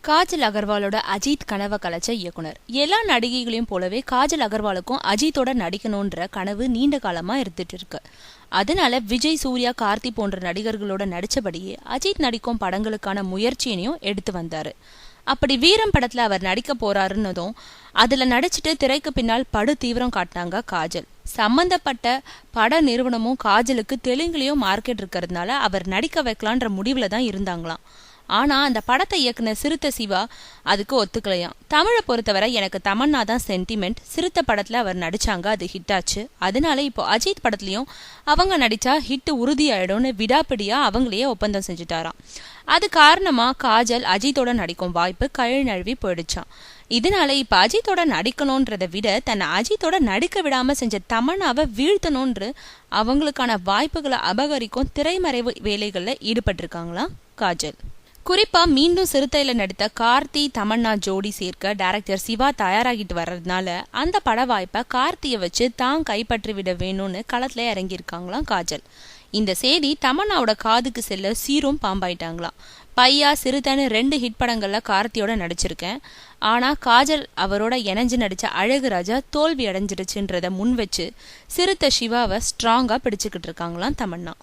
காஜல் அகர்வாலோட அஜித் கனவை கலைச்ச இயக்குனர். எல்லா நடிகைகளையும் போலவே காஜல் அகர்வாலுக்கும் அஜித்தோட நடிக்கணும்ன்ற கனவு நீண்ட காலமா இருந்துட்டு இருக்கு. அதனால விஜய், சூர்யா, கார்த்தி போன்ற நடிகர்களோட நடிச்சபடியே அஜித் நடிக்கும் படங்களுக்கான முயற்சியையும் எடுத்து வந்தாரு. அப்படி வீரம் படத்துல அவர் நடிக்க போறாருன்னதும் அதுல நடிச்சுட்டு திரைக்கு பின்னால் படு தீவிரம் காட்டினாங்க காஜல். சம்பந்தப்பட்ட பட நிறுவனமும் காஜலுக்கு தெலுங்குலயும் மார்க்கெட் இருக்கிறதுனால அவர் நடிக்க வைக்கலான்ற முடிவுல தான் இருந்தாங்களாம். ஆனா அந்த படத்தை இயக்குன சிறுத்தை சிவா அதுக்கு ஒத்துக்கலையாம். தமிழை பொறுத்தவரை எனக்கு தமன்னா தான் சென்டிமெண்ட். சிறுத்தை படத்துல அவர் நடிச்சாங்க, அது ஹிட் ஆச்சு. அதனால இப்போ அஜித் படத்துலயும் அவங்க நடிச்சா ஹிட் உறுதியாயிடும்னு விடாப்பிடியா அவங்களையே ஒப்பந்தம் செஞ்சுட்டாராம். அது காரணமா காஜல் அஜித்தோட நடிக்கும் வாய்ப்பு கழி நழுவி போயிடுச்சான். இதனால இப்ப அஜித்தோட நடிக்கணும்ன்றதை விட தன்னை அஜித்தோட நடிக்க விடாம செஞ்ச தமன்னாவை வீழ்த்தணும்ன்று அவங்களுக்கான வாய்ப்புகளை அபகரிக்கும் திரைமறைவு வேலைகள்ல ஈடுபட்டிருக்காங்களாம் காஜல். குறிப்பா மீண்டும் சிறுத்தையில நடித்த கார்த்தி தமன்னா ஜோடி சேர்க்க டைரக்டர் சிவா தயாராகிட்டு வர்றதுனால அந்த பட வாய்ப்பை கார்த்தியை வச்சு தான் கைப்பற்றி விட வேணும்னு களத்துல இறங்கியிருக்காங்களாம் காஜல். இந்த செய்தி தமன்னாவோட காதுக்கு செல்ல சீரும் பாம்பாயிட்டாங்களாம். பையா, சிறுத்தைன்னு 2 ஹிட் படங்கள்ல கார்த்தியோட நடிச்சிருக்கேன். ஆனா காஜல் அவரோட இணைஞ்சு நடிச்ச அழகு ராஜா தோல்வி அடைஞ்சிருச்சுன்றத முன் வச்சு சிறுத்தை சிவாவை ஸ்ட்ராங்கா பிடிச்சுக்கிட்டு இருக்காங்களாம் தமன்னா.